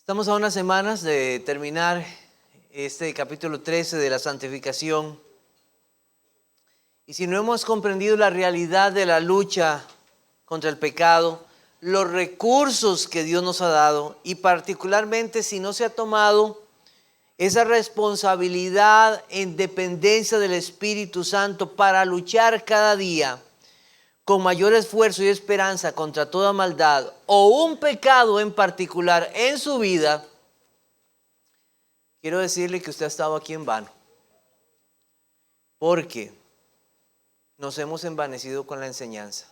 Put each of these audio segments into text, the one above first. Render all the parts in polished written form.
Estamos a unas semanas de terminar este capítulo 13 de la santificación. Y si no hemos comprendido la realidad de la lucha contra el pecado, los recursos que Dios nos ha dado, y particularmente si no se ha tomado esa responsabilidad en dependencia del Espíritu Santo para luchar cada día con mayor esfuerzo y esperanza contra toda maldad o un pecado en particular en su vida, quiero decirle que usted ha estado aquí en vano, porque nos hemos envanecido con la enseñanza.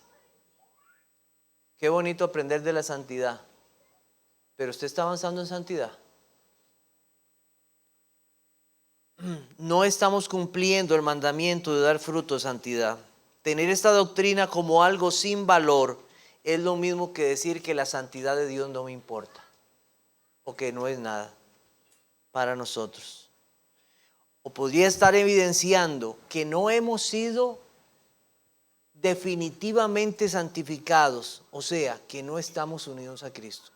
Qué bonito aprender de la santidad, pero usted está avanzando en santidad. No estamos cumpliendo el mandamiento de dar fruto de santidad. Tener esta doctrina como algo sin valor es lo mismo que decir que la santidad de Dios no me importa o que no es nada para nosotros. O podría estar evidenciando que no hemos sido definitivamente santificados, o sea, que no estamos unidos a Cristo.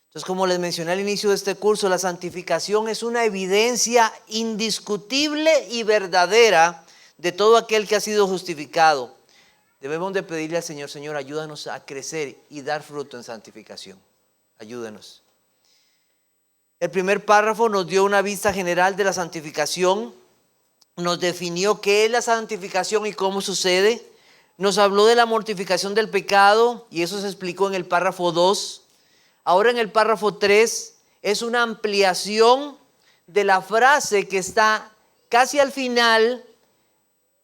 Entonces, como les mencioné al inicio de este curso, la santificación es una evidencia indiscutible y verdadera de todo aquel que ha sido justificado. Debemos de pedirle al Señor: Señor, ayúdanos a crecer y dar fruto en santificación. Ayúdanos. El primer párrafo nos dio una vista general de la santificación, nos definió qué es la santificación y cómo sucede, nos habló de la mortificación del pecado y eso se explicó en el párrafo 2. Ahora en el párrafo 3 es una ampliación de la frase que está casi al final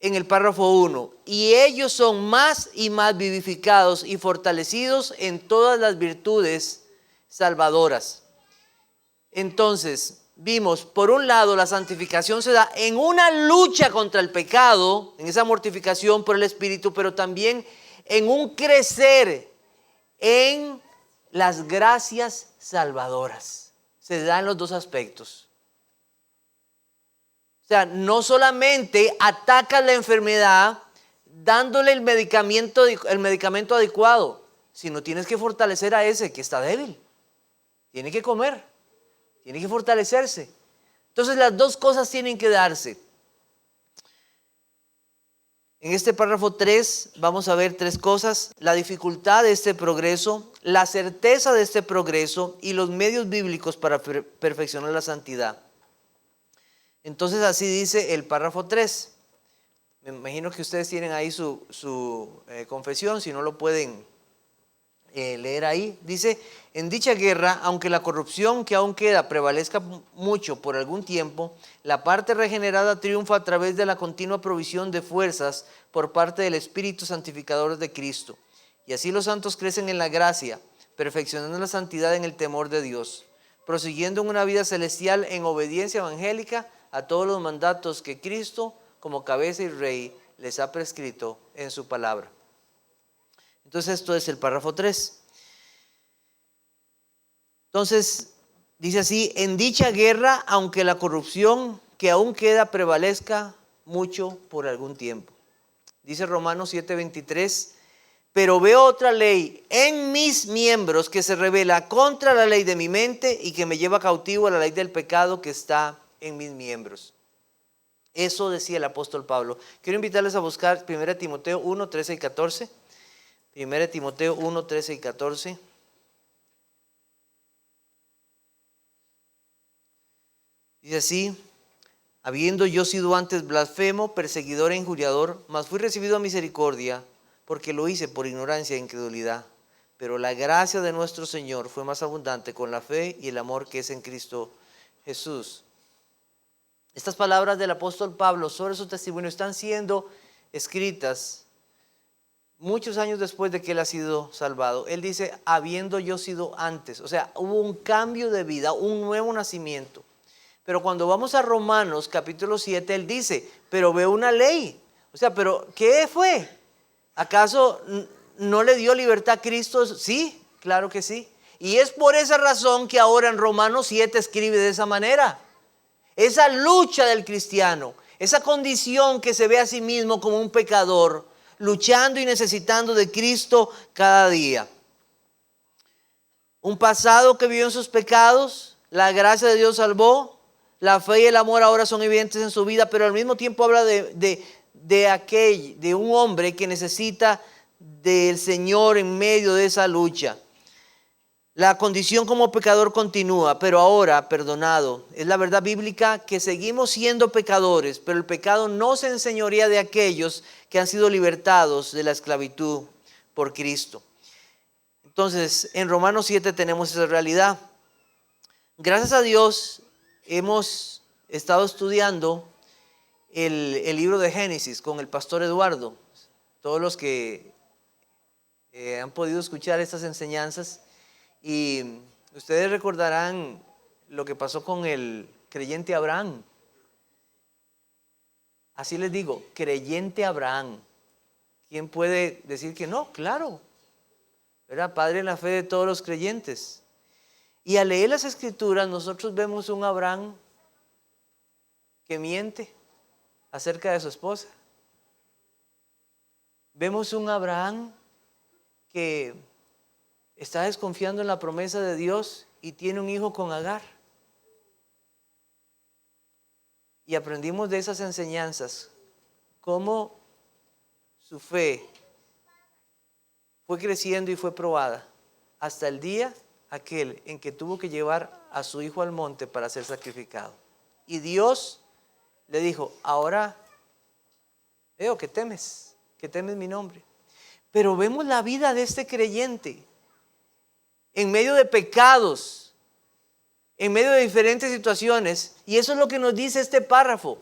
en el párrafo 1. Y ellos son más y más vivificados y fortalecidos en todas las virtudes salvadoras. Entonces, vimos, por un lado, la santificación se da en una lucha contra el pecado, en esa mortificación por el Espíritu, pero también en un crecer en las gracias salvadoras. Se da en los dos aspectos. O sea, no solamente atacas la enfermedad dándole el medicamento adecuado, sino tienes que fortalecer a ese que está débil. Tiene que comer, tiene que fortalecerse. Entonces las dos cosas tienen que darse. En este párrafo 3 vamos a ver tres cosas: la dificultad de este progreso, la certeza de este progreso y los medios bíblicos para perfeccionar la santidad. Entonces así dice el párrafo 3. Me imagino que ustedes tienen ahí su confesión, si no lo pueden leer ahí. Dice: en dicha guerra, aunque la corrupción que aún queda prevalezca mucho por algún tiempo, la parte regenerada triunfa a través de la continua provisión de fuerzas por parte del Espíritu santificador de Cristo. Y así los santos crecen en la gracia, perfeccionando la santidad en el temor de Dios, prosiguiendo en una vida celestial en obediencia evangélica a todos los mandatos que Cristo, como cabeza y rey, les ha prescrito en su palabra. Entonces esto es el párrafo 3. Entonces dice así: en dicha guerra, aunque la corrupción que aún queda prevalezca mucho por algún tiempo. Dice Romanos 7:23: pero veo otra ley en mis miembros que se rebela contra la ley de mi mente y que me lleva cautivo a la ley del pecado que está en mis miembros. Eso decía el apóstol Pablo. Quiero invitarles a buscar 1 Timoteo 1, 13 y 14. 1 Timoteo 1, 13 y 14. Dice así: habiendo yo sido antes blasfemo, perseguidor e injuriador, mas fui recibido a misericordia, porque lo hice por ignorancia e incredulidad. Pero la gracia de nuestro Señor fue más abundante con la fe y el amor que es en Cristo Jesús. Estas palabras del apóstol Pablo sobre su testimonio están siendo escritas muchos años después de que él ha sido salvado. Él dice: habiendo yo sido antes. O sea, hubo un cambio de vida, un nuevo nacimiento. Pero cuando vamos a Romanos capítulo 7, él dice: pero veo una ley. O sea, ¿pero qué fue? ¿Acaso no le dio libertad a Cristo? Sí, claro que sí. Y es por esa razón que ahora en Romanos 7 escribe de esa manera. Esa lucha del cristiano, esa condición que se ve a sí mismo como un pecador, luchando y necesitando de Cristo cada día. un pasado que vivió en sus pecados, la gracia de Dios salvó, la fe y el amor ahora son evidentes en su vida, pero al mismo tiempo habla de un hombre que necesita del Señor en medio de esa lucha. La condición como pecador continúa, pero ahora perdonado. Es la verdad bíblica que seguimos siendo pecadores, pero el pecado no se enseñorea de aquellos que han sido libertados de la esclavitud por Cristo. Entonces, en Romanos 7 tenemos esa realidad. Gracias a Dios hemos estado estudiando el libro de Génesis con el pastor Eduardo. Todos los que han podido escuchar estas enseñanzas, y ustedes recordarán lo que pasó con el creyente Abraham. Así les digo, creyente Abraham. ¿Quién puede decir que no? Claro. Era padre en la fe de todos los creyentes. Y al leer las escrituras nosotros vemos un Abraham que miente acerca de su esposa. Vemos un Abraham que está desconfiando en la promesa de Dios y tiene un hijo con Agar. Y aprendimos de esas enseñanzas cómo su fe fue creciendo y fue probada hasta el día aquel en que tuvo que llevar a su hijo al monte para ser sacrificado. Y Dios le dijo: ahora veo que temes mi nombre. Pero vemos la vida de este creyente en medio de pecados, en medio de diferentes situaciones, y eso es lo que nos dice este párrafo,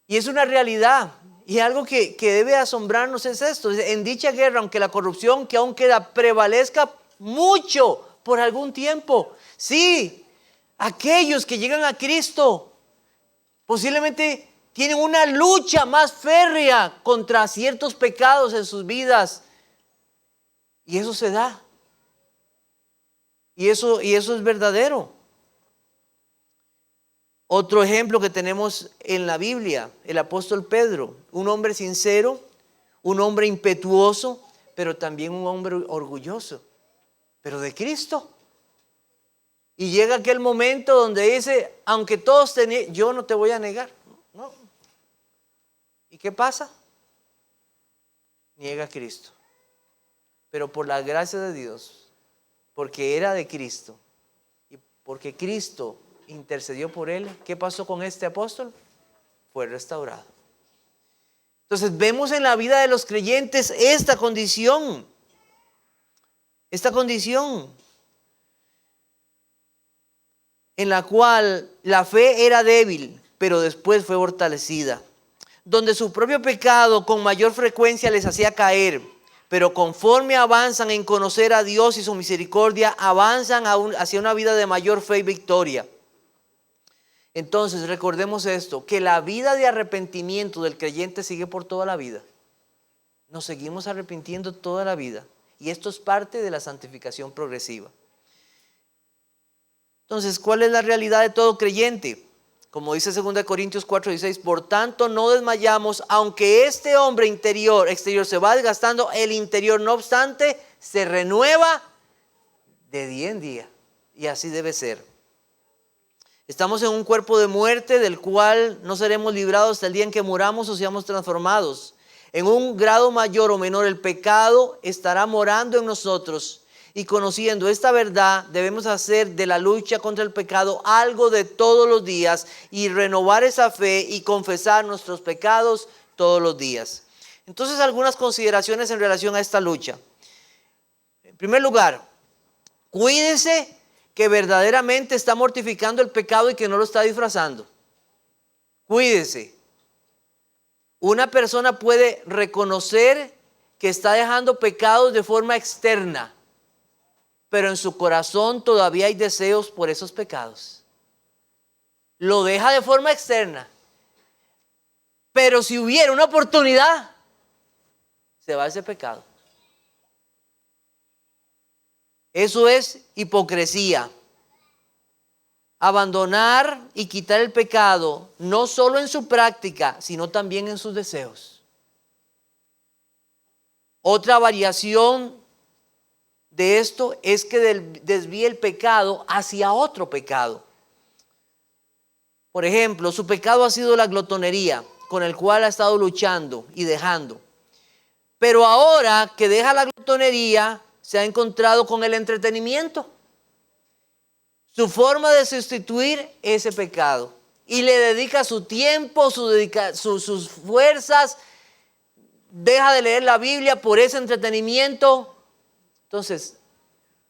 y es una realidad, y algo que debe asombrarnos es esto: en dicha guerra, aunque la corrupción que aún queda prevalezca mucho por algún tiempo, sí, aquellos que llegan a Cristo posiblemente tienen una lucha más férrea contra ciertos pecados en sus vidas, y eso se da. Y eso es verdadero. Otro ejemplo que tenemos en la Biblia, el apóstol Pedro, un hombre sincero, un hombre impetuoso, pero también un hombre orgulloso, pero de Cristo. Y llega aquel momento donde dice: aunque todos te nieguen, yo no te voy a negar. No. ¿Y qué pasa? Niega a Cristo. Pero por la gracia de Dios, porque era de Cristo y porque Cristo intercedió por él, ¿qué pasó con este apóstol? Fue restaurado. Entonces vemos en la vida de los creyentes esta condición en la cual la fe era débil, pero después fue fortalecida, donde su propio pecado con mayor frecuencia les hacía caer. Pero conforme avanzan en conocer a Dios y su misericordia, avanzan hacia una vida de mayor fe y victoria. Entonces recordemos esto, que la vida de arrepentimiento del creyente sigue por toda la vida. Nos seguimos arrepintiendo toda la vida. Y esto es parte de la santificación progresiva. Entonces, ¿cuál es la realidad de todo creyente? Como dice 2 Corintios 4:16, por tanto no desmayamos, aunque este hombre exterior se va desgastando, el interior no obstante se renueva de día en día. Y así debe ser. Estamos en un cuerpo de muerte del cual no seremos librados hasta el día en que muramos o seamos transformados. En un grado mayor o menor el pecado estará morando en nosotros. Y conociendo esta verdad, debemos hacer de la lucha contra el pecado algo de todos los días y renovar esa fe y confesar nuestros pecados todos los días. Entonces, algunas consideraciones en relación a esta lucha. En primer lugar, cuídese que verdaderamente está mortificando el pecado y que no lo está disfrazando. Cuídese. Una persona puede reconocer que está dejando pecados de forma externa, pero en su corazón todavía hay deseos por esos pecados. Lo deja de forma externa, pero si hubiera una oportunidad, se va a ese pecado. Eso es hipocresía. Abandonar y quitar el pecado, no solo en su práctica, sino también en sus deseos. Otra variación de esto es que desvíe el pecado hacia otro pecado. Por ejemplo, su pecado ha sido la glotonería, con el cual ha estado luchando y dejando. Pero ahora que deja la glotonería, se ha encontrado con el entretenimiento. Su forma de sustituir ese pecado. Y le dedica su tiempo, sus fuerzas. Deja de leer la Biblia por ese entretenimiento. Entonces,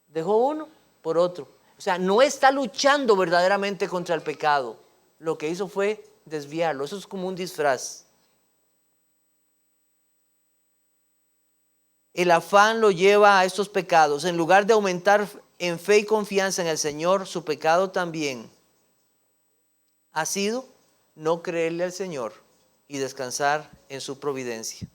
dejó uno por otro. O sea, no está luchando verdaderamente contra el pecado. Lo que hizo fue desviarlo. Eso es como un disfraz. El afán lo lleva a estos pecados. En lugar de aumentar en fe y confianza en el Señor, su pecado también ha sido no creerle al Señor y descansar en su providencia.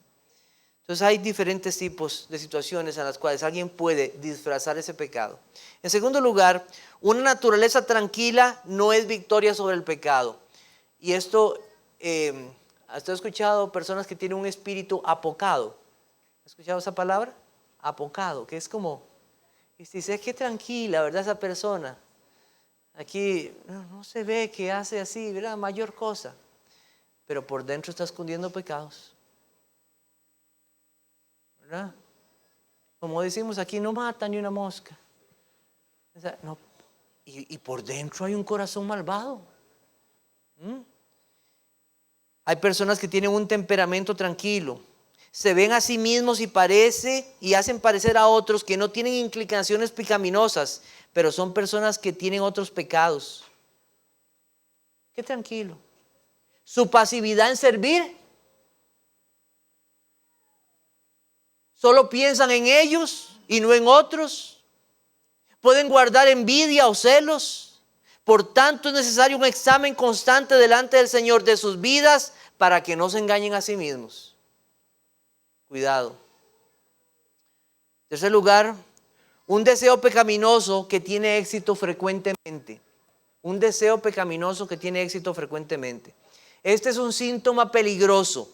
Entonces hay diferentes tipos de situaciones en las cuales alguien puede disfrazar ese pecado. En segundo lugar, una naturaleza tranquila no es victoria sobre el pecado. Y esto, ¿has escuchado personas que tienen un espíritu apocado? ¿Has escuchado esa palabra? Apocado, que es como, y se dice, qué tranquila, ¿verdad? Esa persona. Aquí no se ve que hace así, ¿verdad? Mayor cosa. Pero por dentro está escondiendo pecados. ¿Verdad? Como decimos aquí, no mata ni una mosca. O sea, no, y por dentro hay un corazón malvado. Hay personas que tienen un temperamento tranquilo. Se ven a sí mismos y hacen parecer a otros que no tienen inclinaciones pecaminosas, pero son personas que tienen otros pecados. Qué tranquilo. Su pasividad en servir. Solo piensan en ellos y no en otros. Pueden guardar envidia o celos. Por tanto, es necesario un examen constante delante del Señor de sus vidas para que no se engañen a sí mismos. Cuidado. En tercer lugar, un deseo pecaminoso que tiene éxito frecuentemente. Un deseo pecaminoso que tiene éxito frecuentemente. Este es un síntoma peligroso.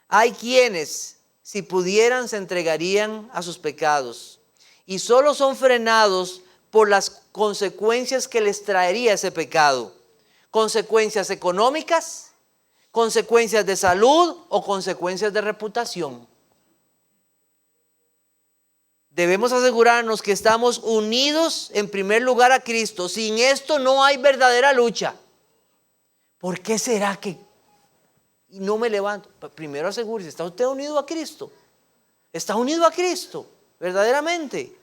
Hay quienes, si pudieran, se entregarían a sus pecados y solo son frenados por las consecuencias que les traería ese pecado. Consecuencias económicas, consecuencias de salud o consecuencias de reputación. Debemos asegurarnos que estamos unidos en primer lugar a Cristo. Sin esto no hay verdadera lucha. ¿Por qué será que no me levanto? Primero asegúrese, ¿está usted unido a Cristo? ¿Está unido a Cristo? Verdaderamente.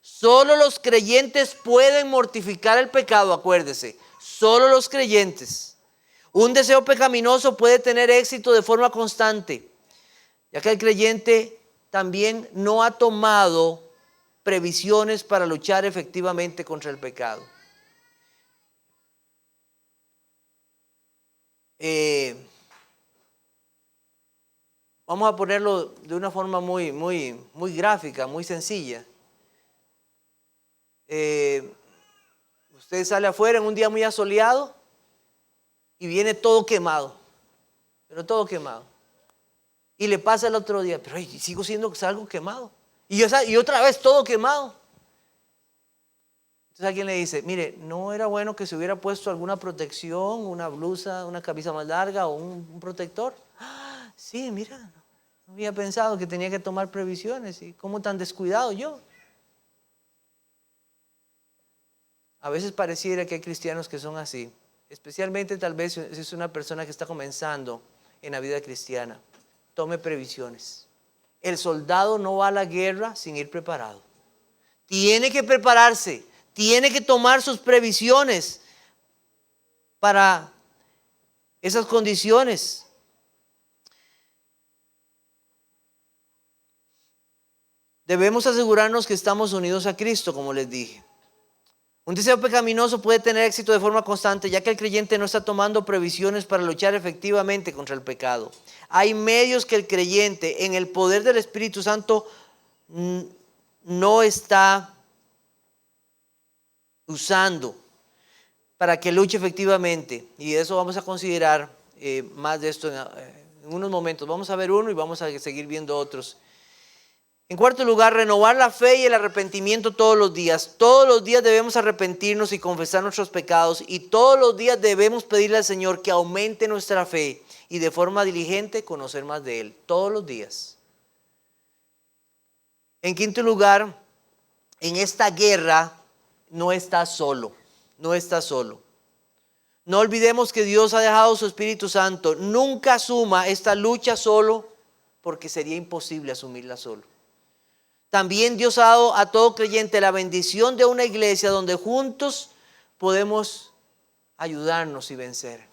Solo los creyentes pueden mortificar el pecado, acuérdese. Solo los creyentes. Un deseo pecaminoso puede tener éxito de forma constante, ya que el creyente también no ha tomado previsiones para luchar efectivamente contra el pecado. Vamos a ponerlo de una forma muy gráfica, muy sencilla. Usted sale afuera en un día muy asoleado y viene todo quemado, pero todo quemado. Y le pasa el otro día, pero sigo siendo algo quemado. Y otra vez todo quemado. Entonces alguien le dice, mire, no era bueno que se hubiera puesto alguna protección, una blusa, una camisa más larga o un protector. Sí, mira, no había pensado que tenía que tomar previsiones. ¿Y cómo tan descuidado yo? A veces pareciera que hay cristianos que son así. Especialmente tal vez si es una persona que está comenzando en la vida cristiana. Tome previsiones. El soldado no va a la guerra sin ir preparado. Tiene que prepararse. Tiene que tomar sus previsiones para esas condiciones. Debemos asegurarnos que estamos unidos a Cristo, como les dije. Un deseo pecaminoso puede tener éxito de forma constante, ya que el creyente no está tomando previsiones para luchar efectivamente contra el pecado. Hay medios que el creyente, en el poder del Espíritu Santo, no está usando para que luche efectivamente. Y eso vamos a considerar más de esto en unos momentos. Vamos a ver uno y vamos a seguir viendo otros. En cuarto lugar, renovar la fe y el arrepentimiento todos los días. Todos los días debemos arrepentirnos y confesar nuestros pecados, y todos los días debemos pedirle al Señor que aumente nuestra fe y de forma diligente conocer más de Él. Todos los días. En quinto lugar, en esta guerra no estás solo. No estás solo. No olvidemos que Dios ha dejado su Espíritu Santo. Nunca asuma esta lucha solo, porque sería imposible asumirla solo. También Dios ha dado a todo creyente la bendición de una iglesia donde juntos podemos ayudarnos y vencer.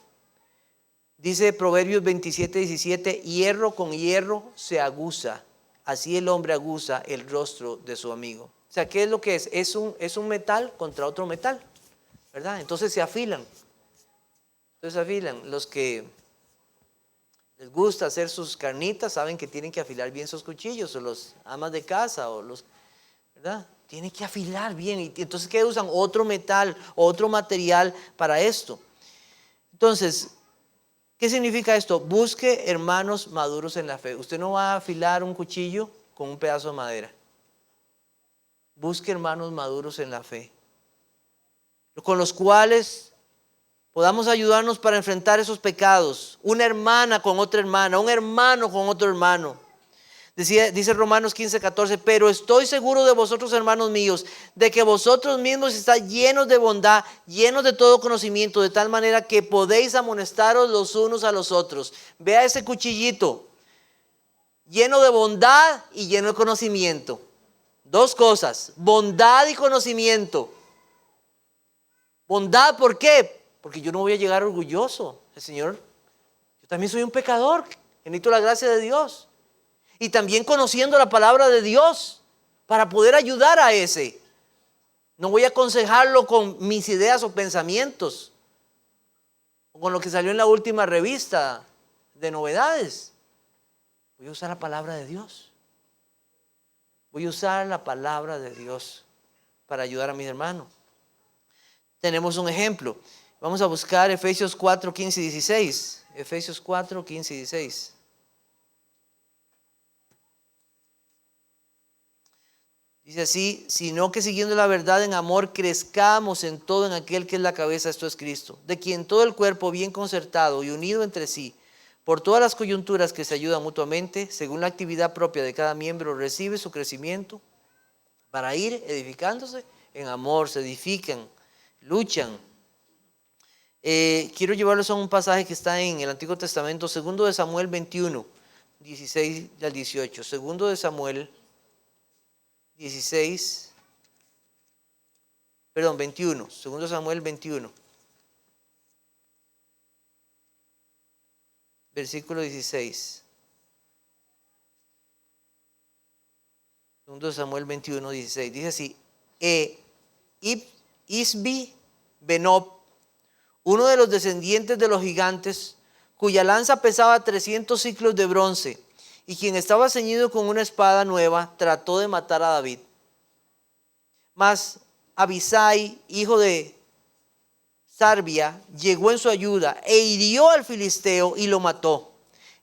Dice Proverbios 27:17, hierro con hierro se aguza, así el hombre aguza el rostro de su amigo. O sea, ¿qué es lo que es? Es un metal contra otro metal, ¿verdad? Entonces se afilan. Los que les gusta hacer sus carnitas saben que tienen que afilar bien sus cuchillos, o los amas de casa, o los, ¿verdad? Tienen que afilar bien. Y entonces, ¿qué usan? Otro metal, otro material para esto. Entonces, ¿qué significa esto? Busque hermanos maduros en la fe. Usted no va a afilar un cuchillo con un pedazo de madera. Busque hermanos maduros en la fe, con los cuales podamos ayudarnos para enfrentar esos pecados. Una hermana con otra hermana, un hermano con otro hermano. Dice Romanos 15:14, pero estoy seguro de vosotros, hermanos míos, de que vosotros mismos estáis llenos de bondad, llenos de todo conocimiento, de tal manera que podéis amonestaros los unos a los otros. Vea ese cuchillito, lleno de bondad y lleno de conocimiento. Dos cosas, bondad y conocimiento. Bondad, ¿por qué? Porque yo no voy a llegar orgulloso. El Señor, yo también soy un pecador, necesito la gracia de Dios. Y también conociendo la palabra de Dios para poder ayudar a ese. No voy a aconsejarlo con mis ideas o pensamientos, o con lo que salió en la última revista de novedades. Voy a usar la palabra de Dios. Voy a usar la palabra de Dios para ayudar a mis hermanos. Tenemos un ejemplo. Vamos a buscar Efesios 4, 15 y 16. Efesios 4, 15 y 16. Dice así, sino que siguiendo la verdad en amor crezcamos en todo en aquel que es la cabeza, esto es Cristo, de quien todo el cuerpo bien concertado y unido entre sí, por todas las coyunturas que se ayudan mutuamente, según la actividad propia de cada miembro, recibe su crecimiento para ir edificándose en amor, se edifican, luchan. Quiero llevarlos a un pasaje que está en el Antiguo Testamento, 2 de Samuel 21, 16 al 18. 2 de Samuel 21. 2 Samuel 21. Versículo 16. 2 Samuel 21, 16. Dice así, Isbi Benob, uno de los descendientes de los gigantes, cuya lanza pesaba 300 siclos de bronce, y quien estaba ceñido con una espada nueva, trató de matar a David. Mas Abisai, hijo de Sarbia, llegó en su ayuda e hirió al filisteo y lo mató.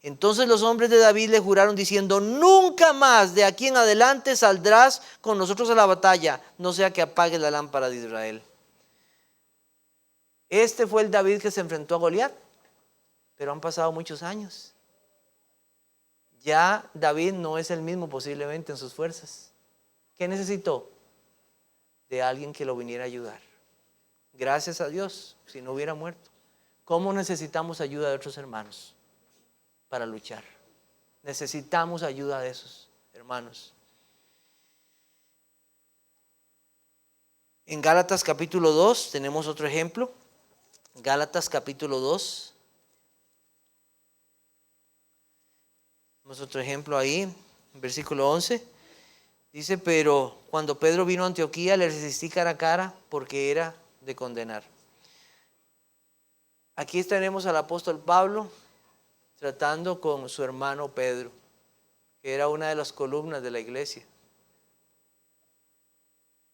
Entonces los hombres de David le juraron diciendo, nunca más de aquí en adelante saldrás con nosotros a la batalla, no sea que apagues la lámpara de Israel. Este fue el David que se enfrentó a Goliat, pero han pasado muchos años. Ya David no es el mismo posiblemente en sus fuerzas. ¿Qué necesitó? De alguien que lo viniera a ayudar. Gracias a Dios, si no hubiera muerto. ¿Cómo necesitamos ayuda de otros hermanos para luchar? Necesitamos ayuda de esos hermanos. En Gálatas capítulo 2 tenemos otro ejemplo. Gálatas capítulo 2. Tenemos otro ejemplo ahí, versículo 11. Dice, pero cuando Pedro vino a Antioquía le resistí cara a cara porque era de condenar. Aquí tenemos al apóstol Pablo tratando con su hermano Pedro, que era una de las columnas de la iglesia.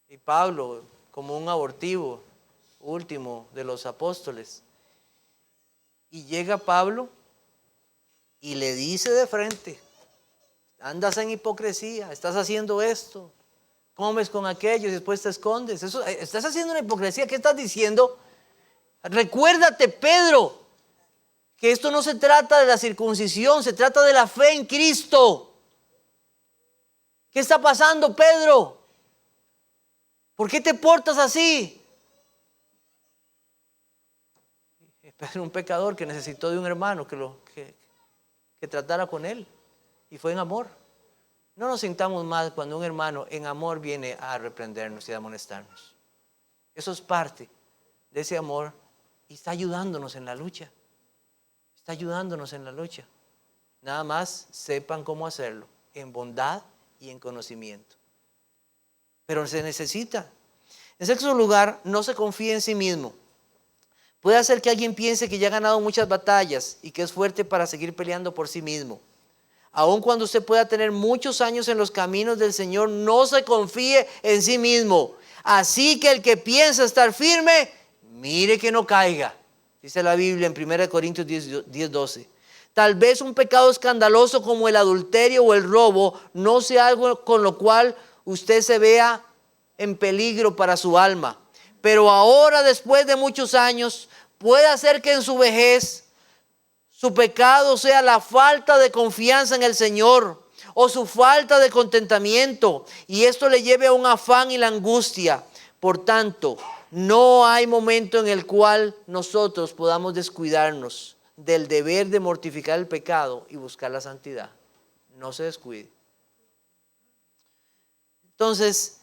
Y Pablo, como un abortivo último de los apóstoles. Y llega Pablo y le dice de frente, Andas en hipocresía, estás haciendo esto, comes con aquello y después te escondes. Estás haciendo una hipocresía. ¿Qué estás diciendo? Recuérdate, Pedro, que esto no se trata de la circuncisión, se trata de la fe en Cristo. ¿Qué está pasando, Pedro? ¿Por qué te portas así? Pedro era un pecador que necesitó de un hermano que tratara con él, y fue en amor. No nos sintamos mal cuando un hermano en amor viene a reprendernos y a amonestarnos. Eso es parte de ese amor y está ayudándonos en la lucha. Está ayudándonos en la lucha. Nada más sepan cómo hacerlo, en bondad y en conocimiento. Pero se necesita. En sexto lugar, no se confíe en sí mismo. Puede hacer que alguien piense que ya ha ganado muchas batallas y que es fuerte para seguir peleando por sí mismo. Aun cuando usted pueda tener muchos años en los caminos del Señor, no se confíe en sí mismo. Así que el que piensa estar firme, mire que no caiga. Dice la Biblia en 1 Corintios 10:12. Tal vez un pecado escandaloso como el adulterio o el robo no sea algo con lo cual usted se vea en peligro para su alma. Pero ahora, después de muchos años, puede hacer que en su vejez su pecado sea la falta de confianza en el Señor o su falta de contentamiento, y esto le lleve a un afán y la angustia. Por tanto, no hay momento en el cual nosotros podamos descuidarnos del deber de mortificar el pecado y buscar la santidad. No se descuide. Entonces,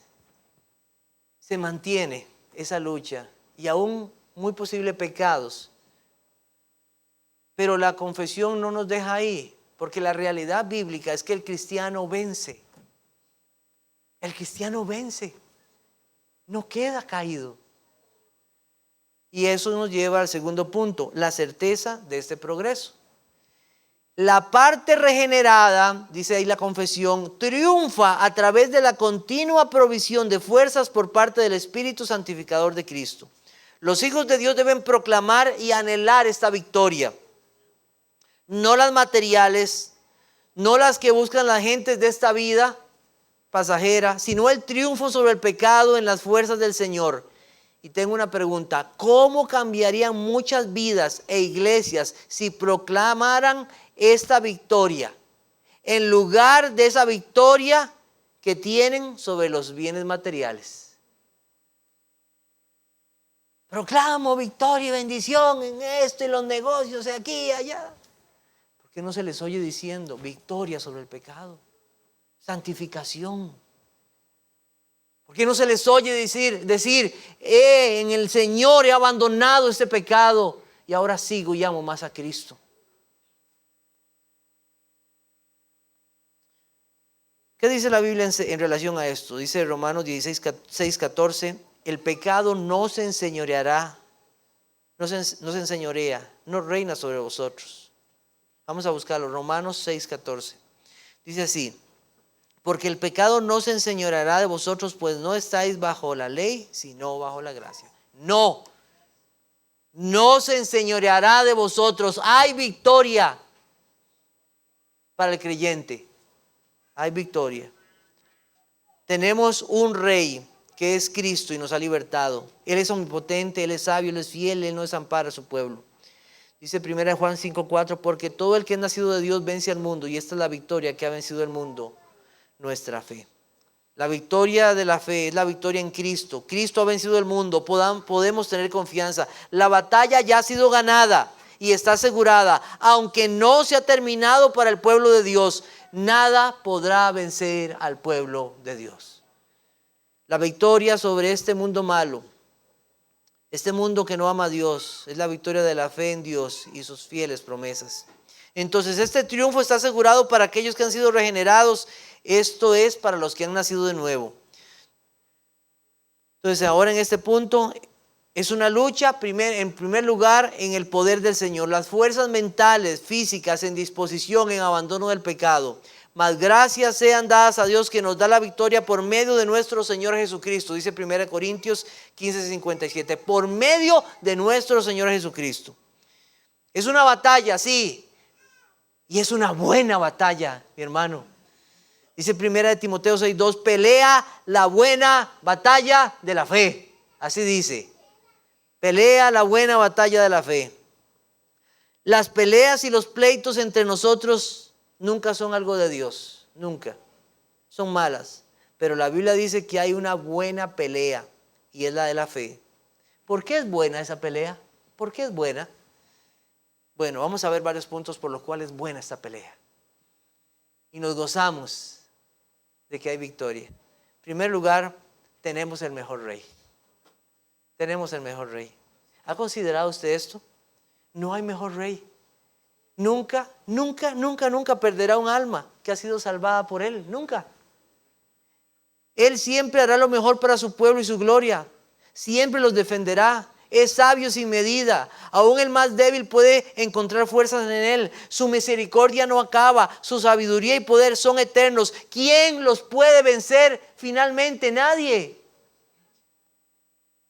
se mantiene esa lucha y aún muy posible pecados. Pero la confesión no nos deja ahí, porque la realidad bíblica es que el cristiano vence. El cristiano vence, no queda caído. Y eso nos lleva al segundo punto, la certeza de este progreso. La parte regenerada, dice ahí la confesión, triunfa a través de la continua provisión de fuerzas por parte del Espíritu Santificador de Cristo. Los hijos de Dios deben proclamar y anhelar esta victoria. No las materiales, no las que buscan las gentes de esta vida pasajera, sino el triunfo sobre el pecado en las fuerzas del Señor. Y tengo una pregunta: ¿cómo cambiarían muchas vidas e iglesias si proclamaran esta victoria en lugar de esa victoria que tienen sobre los bienes materiales? Proclamo victoria y bendición en esto y los negocios de aquí y allá. ¿Por qué no se les oye diciendo victoria sobre el pecado? Santificación. ¿Por qué no se les oye decir en el Señor he abandonado este pecado y ahora sigo y amo más a Cristo? ¿Qué dice la Biblia en relación a esto? Dice Romanos 16:14, el pecado no se enseñoreará, no se enseñorea, no reina sobre vosotros. Vamos a buscarlo, Romanos 6:14. Dice así: porque el pecado no se enseñoreará de vosotros, pues no estáis bajo la ley, sino bajo la gracia. No se enseñoreará de vosotros. Hay victoria para el creyente. Hay victoria. Tenemos un rey que es Cristo y nos ha libertado. Él es omnipotente, Él es sabio, Él es fiel, Él no desampara a su pueblo. Dice 1 Juan 5:4, porque todo el que es nacido de Dios vence al mundo, y esta es la victoria que ha vencido el mundo, nuestra fe. La victoria de la fe es la victoria en Cristo. Cristo ha vencido el mundo, podemos tener confianza. La batalla ya ha sido ganada y está asegurada. Aunque no se ha terminado para el pueblo de Dios, nada podrá vencer al pueblo de Dios. La victoria sobre este mundo malo, este mundo que no ama a Dios, es la victoria de la fe en Dios y sus fieles promesas. Entonces este triunfo está asegurado para aquellos que han sido regenerados. Esto es para los que han nacido de nuevo. Entonces ahora en este punto es una lucha en primer lugar en el poder del Señor. Las fuerzas mentales, físicas, en disposición, en abandono del pecado. Mas gracias sean dadas a Dios que nos da la victoria por medio de nuestro Señor Jesucristo. Dice 1 Corintios 15:57. Por medio de nuestro Señor Jesucristo. Es una batalla, sí. Y es una buena batalla, mi hermano. Dice 1 Timoteo 6:2, pelea la buena batalla de la fe. Así dice, pelea la buena batalla de la fe. Las peleas y los pleitos entre nosotros nunca son algo de Dios, nunca. Son malas. Pero la Biblia dice que hay una buena pelea y es la de la fe. ¿Por qué es buena esa pelea? ¿Por qué es buena? Bueno, vamos a ver varios puntos por los cuales es buena esta pelea. Y nos gozamos de que hay victoria. En primer lugar, tenemos el mejor rey. Tenemos el mejor rey. ¿Ha considerado usted esto? No hay mejor rey. Nunca, nunca, nunca, nunca perderá un alma que ha sido salvada por él. Nunca. Él siempre hará lo mejor para su pueblo y su gloria. Siempre los defenderá. Es sabio sin medida. Aún el más débil puede encontrar fuerzas en él. Su misericordia no acaba. Su sabiduría y poder son eternos. ¿Quién los puede vencer finalmente? Nadie.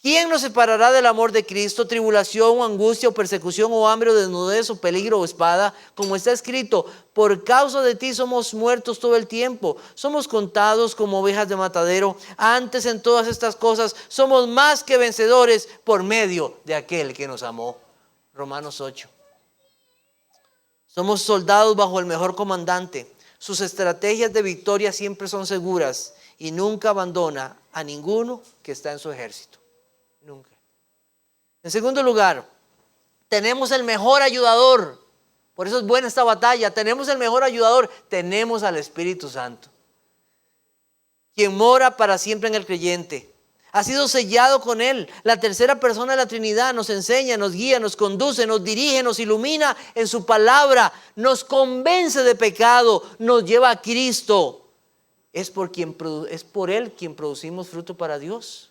¿Quién nos separará del amor de Cristo? Tribulación o angustia o persecución o hambre o desnudez o peligro o espada. Como está escrito, por causa de ti somos muertos todo el tiempo. Somos contados como ovejas de matadero. Antes en todas estas cosas somos más que vencedores por medio de aquel que nos amó. Romanos 8. Somos soldados bajo el mejor comandante. Sus estrategias de victoria siempre son seguras y nunca abandona a ninguno que está en su ejército. Nunca. En segundo lugar, tenemos el mejor ayudador. Por eso es buena esta batalla. Tenemos el mejor ayudador. Tenemos al Espíritu Santo, quien mora para siempre en el creyente. Ha sido sellado con él. La tercera persona de la Trinidad nos enseña, nos guía, nos conduce, nos dirige, nos ilumina en su palabra, nos convence de pecado, nos lleva a Cristo. Es por él quien producimos fruto para Dios.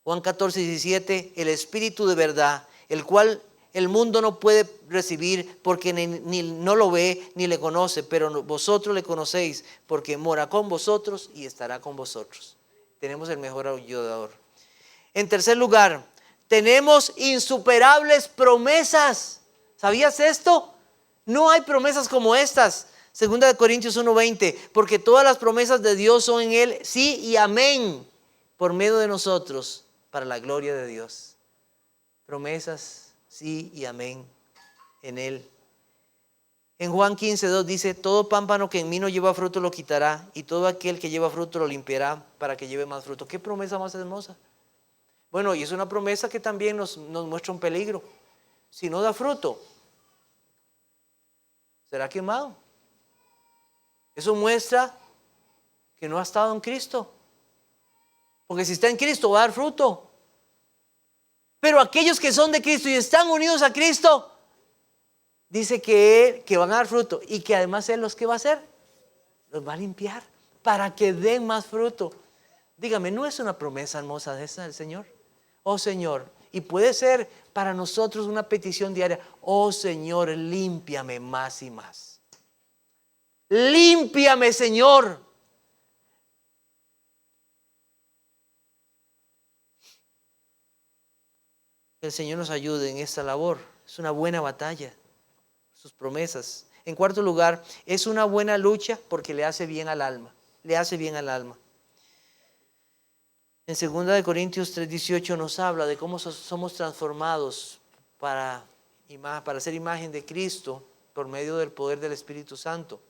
Juan 14:17, el Espíritu de verdad, el cual el mundo no puede recibir porque no lo ve ni le conoce, pero vosotros le conocéis porque mora con vosotros y estará con vosotros. Tenemos el mejor ayudador. En tercer lugar, tenemos insuperables promesas. ¿Sabías esto? No hay promesas como estas. 2 Corintios 1:20, porque todas las promesas de Dios son en Él, sí y amén, por medio de nosotros, para la gloria de Dios. Promesas, sí y amén, en Él. En Juan 15:2 dice, todo pámpano que en mí no lleva fruto lo quitará, y todo aquel que lleva fruto lo limpiará para que lleve más fruto. ¿Qué promesa más hermosa? Bueno, y es una promesa que también nos muestra un peligro. Si no da fruto, será quemado. Eso muestra que no ha estado en Cristo. Porque si está en Cristo va a dar fruto. Pero aquellos que son de Cristo y están unidos a Cristo, dice que van a dar fruto. Y que además Él los que va a hacer, los va a limpiar para que den más fruto. Dígame, ¿no es una promesa hermosa de esa del Señor? Oh Señor, y puede ser para nosotros una petición diaria. Oh Señor, límpiame más y más. Límpiame, Señor. Que el Señor nos ayude en esta labor. Es una buena batalla, sus promesas. En cuarto lugar, es una buena lucha porque le hace bien al alma. Le hace bien al alma. En 2 Corintios 3:18 nos habla de cómo somos transformados para ser imagen de Cristo por medio del poder del Espíritu Santo.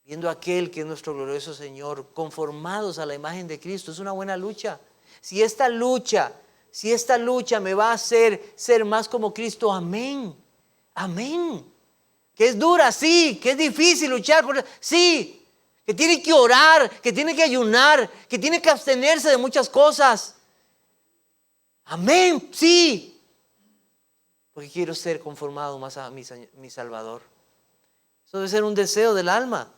Viendo a aquel que es nuestro glorioso Señor, conformados a la imagen de Cristo. Es una buena lucha. Si esta lucha me va a hacer ser más como Cristo, amén. Amén. Que es dura, sí. Que es difícil luchar por sí. Que tiene que orar, que tiene que ayunar, que tiene que abstenerse de muchas cosas. Amén, sí. Porque quiero ser conformado más a mi Salvador. Eso debe ser un deseo del alma.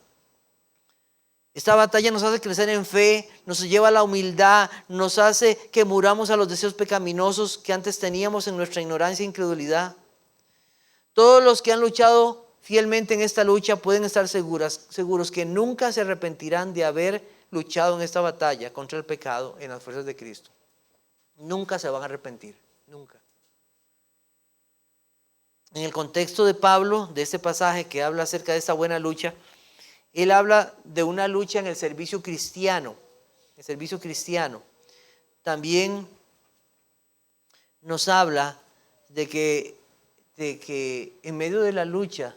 Esta batalla nos hace crecer en fe, nos lleva a la humildad, nos hace que muramos a los deseos pecaminosos que antes teníamos en nuestra ignorancia e incredulidad. Todos los que han luchado fielmente en esta lucha pueden estar seguros que nunca se arrepentirán de haber luchado en esta batalla contra el pecado en las fuerzas de Cristo. Nunca se van a arrepentir, nunca. En el contexto de Pablo, de este pasaje que habla acerca de esta buena lucha, él habla de una lucha en el servicio cristiano. El servicio cristiano. También nos habla de que en medio de la lucha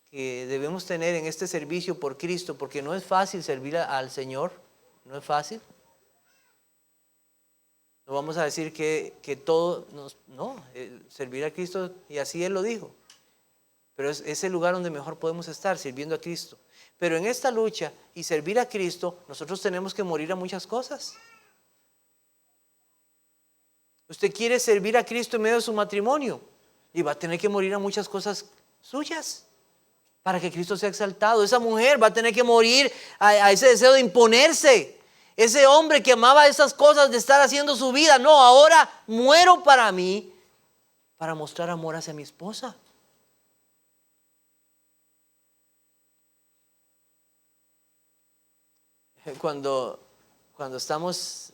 que debemos tener en este servicio por Cristo, porque no es fácil servir al Señor, no es fácil. No vamos a decir que todo, no, servir a Cristo, y así Él lo dijo. Pero es el lugar donde mejor podemos estar, sirviendo a Cristo. Pero en esta lucha y servir a Cristo, nosotros tenemos que morir a muchas cosas. Usted quiere servir a Cristo en medio de su matrimonio y va a tener que morir a muchas cosas suyas para que Cristo sea exaltado. Esa mujer va a tener que morir a ese deseo de imponerse. Ese hombre que amaba esas cosas de estar haciendo su vida. No, ahora muero para mí, para mostrar amor hacia mi esposa. Cuando estamos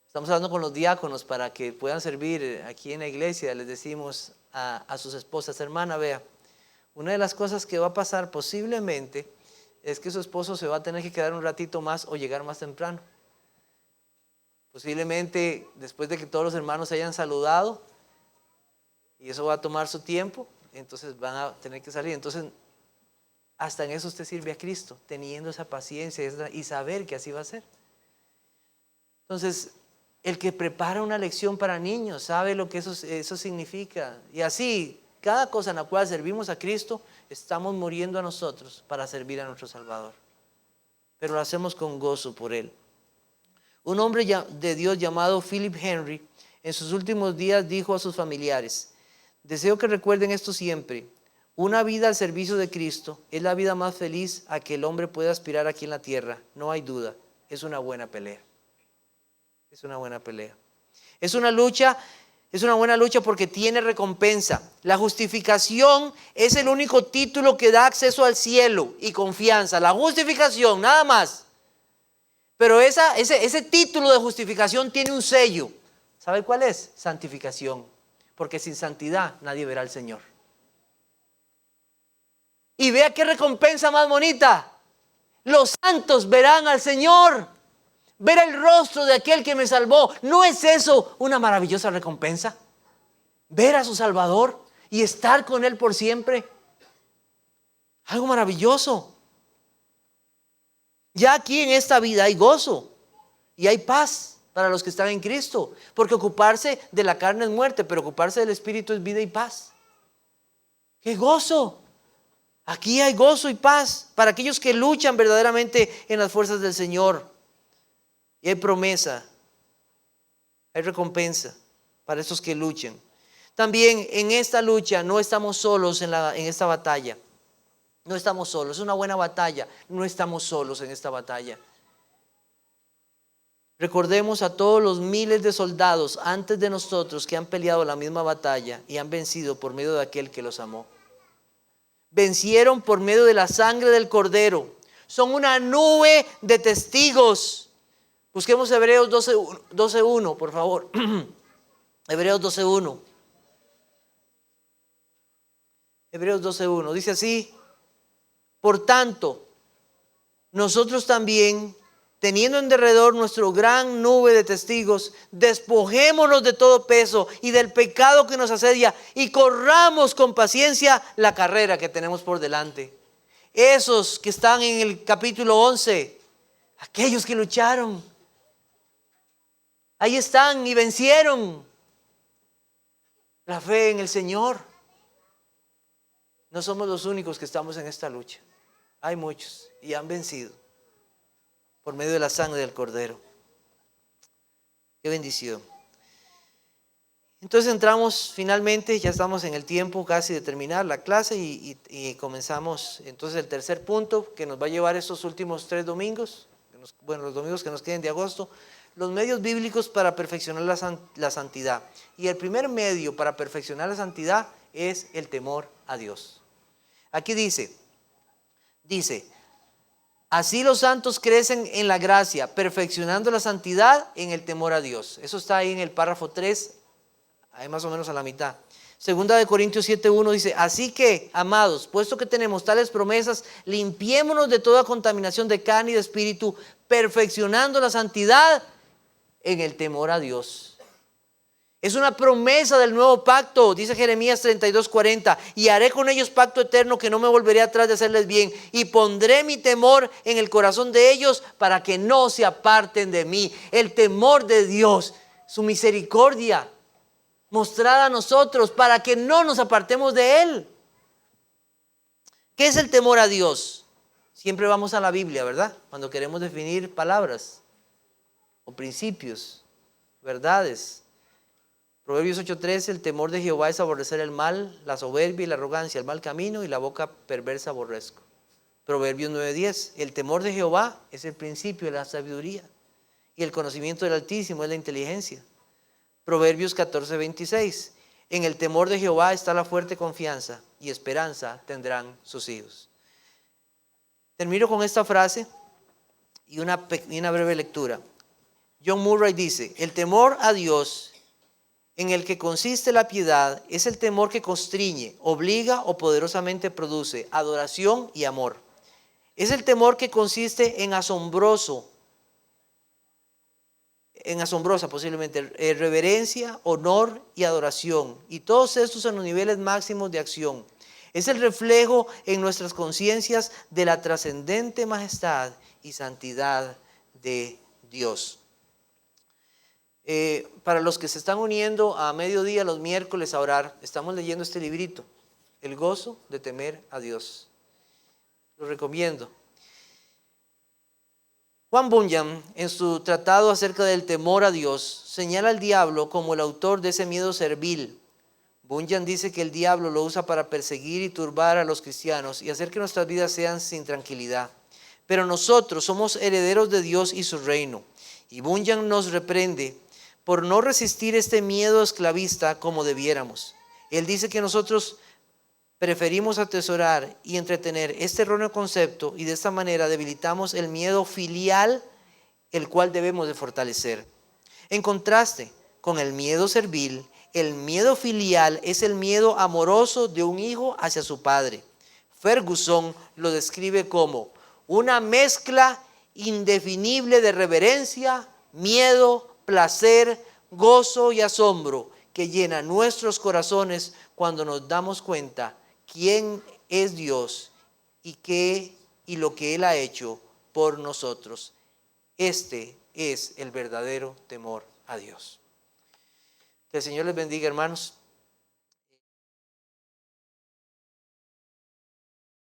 estamos hablando con los diáconos para que puedan servir aquí en la iglesia, les decimos a sus esposas: hermana, vea, una de las cosas que va a pasar posiblemente es que su esposo se va a tener que quedar un ratito más o llegar más temprano. Posiblemente después de que todos los hermanos se hayan saludado, y eso va a tomar su tiempo, entonces van a tener que salir. Entonces, hasta en eso usted sirve a Cristo, teniendo esa paciencia y saber que así va a ser. Entonces, el que prepara una lección para niños sabe lo que eso significa. Y así, cada cosa en la cual servimos a Cristo, estamos muriendo a nosotros para servir a nuestro Salvador. Pero lo hacemos con gozo por Él. Un hombre de Dios llamado Philip Henry, en sus últimos días dijo a sus familiares: deseo que recuerden esto siempre. Una vida al servicio de Cristo es la vida más feliz a que el hombre puede aspirar aquí en la tierra. No hay duda, es una buena pelea. Es una buena pelea. Es una buena lucha porque tiene recompensa. La justificación es el único título que da acceso al cielo y confianza. La justificación, nada más. Pero ese título de justificación tiene un sello. ¿Sabe cuál es? Santificación. Porque sin santidad nadie verá al Señor. Y vea qué recompensa más bonita. Los santos verán al Señor. Ver el rostro de aquel que me salvó. ¿No es eso una maravillosa recompensa? Ver a su Salvador y estar con Él por siempre. Algo maravilloso. Ya aquí en esta vida hay gozo y hay paz para los que están en Cristo. Porque ocuparse de la carne es muerte, pero ocuparse del Espíritu es vida y paz. ¡Qué gozo! Aquí hay gozo y paz para aquellos que luchan verdaderamente en las fuerzas del Señor. Y hay promesa, hay recompensa para esos que luchan. También en esta lucha no estamos solos en esta batalla. No estamos solos, es una buena batalla. No estamos solos en esta batalla. Recordemos a todos los miles de soldados antes de nosotros que han peleado la misma batalla y han vencido por medio de aquel que los amó. Vencieron por medio de la sangre del Cordero. Son una nube de testigos. Busquemos Hebreos 12:1, por favor. Hebreos 12:1. Hebreos 12:1. Dice así: por tanto, nosotros también, teniendo en derredor nuestra gran nube de testigos, despojémonos de todo peso y del pecado que nos asedia y corramos con paciencia la carrera que tenemos por delante. Esos que están en el capítulo 11, aquellos que lucharon, ahí están y vencieron. La fe en el Señor. No somos los únicos que estamos en esta lucha. Hay muchos y han vencido por medio de la sangre del Cordero. Qué bendición. Entonces entramos finalmente, ya estamos en el tiempo casi de terminar la clase y comenzamos entonces el tercer punto que nos va a llevar estos últimos 3 domingos, los domingos que nos queden de agosto, los medios bíblicos para perfeccionar la santidad. Y el primer medio para perfeccionar la santidad es el temor a Dios. Aquí dice, así los santos crecen en la gracia, perfeccionando la santidad en el temor a Dios. Eso está ahí en el párrafo 3, ahí más o menos a la mitad. Segunda de Corintios 7:1 dice, así que, amados, puesto que tenemos tales promesas, limpiémonos de toda contaminación de carne y de espíritu, perfeccionando la santidad en el temor a Dios. Es una promesa del nuevo pacto, dice Jeremías 32:40, y haré con ellos pacto eterno que no me volveré atrás de hacerles bien, y pondré mi temor en el corazón de ellos para que no se aparten de mí. El temor de Dios, su misericordia mostrada a nosotros para que no nos apartemos de Él. ¿Qué es el temor a Dios? Siempre vamos a la Biblia, ¿verdad? Cuando queremos definir palabras o principios, verdades. Proverbios 8:13, el temor de Jehová es aborrecer el mal, la soberbia y la arrogancia, el mal camino y la boca perversa aborrezco. Proverbios 9:10, el temor de Jehová es el principio de la sabiduría y el conocimiento del Altísimo es la inteligencia. Proverbios 14:26, en el temor de Jehová está la fuerte confianza y esperanza tendrán sus hijos. Termino con esta frase y una breve lectura. John Murray dice, el temor a Dios en el que consiste la piedad es el temor que constriñe, obliga o poderosamente produce adoración y amor. Es el temor que consiste en asombrosa posiblemente, reverencia, honor y adoración. Y todos estos en los niveles máximos de acción. Es el reflejo en nuestras conciencias de la trascendente majestad y santidad de Dios. Para los que se están uniendo a mediodía los miércoles a orar, estamos leyendo este librito, El gozo de temer a Dios. Lo recomiendo. Juan Bunyan, en su tratado acerca del temor a Dios, señala al diablo como el autor de ese miedo servil. Bunyan dice que el diablo lo usa para perseguir y turbar a los cristianos y hacer que nuestras vidas sean sin tranquilidad. Pero nosotros somos herederos de Dios y su reino. Y Bunyan nos reprende por no resistir este miedo esclavista como debiéramos. Él dice que nosotros preferimos atesorar y entretener este erróneo concepto y de esta manera debilitamos el miedo filial, el cual debemos de fortalecer. En contraste con el miedo servil, el miedo filial es el miedo amoroso de un hijo hacia su padre. Ferguson lo describe como una mezcla indefinible de reverencia, miedo, placer, gozo y asombro que llena nuestros corazones cuando nos damos cuenta quién es Dios y lo que Él ha hecho por nosotros. Este es el verdadero temor a Dios. Que el Señor les bendiga, hermanos.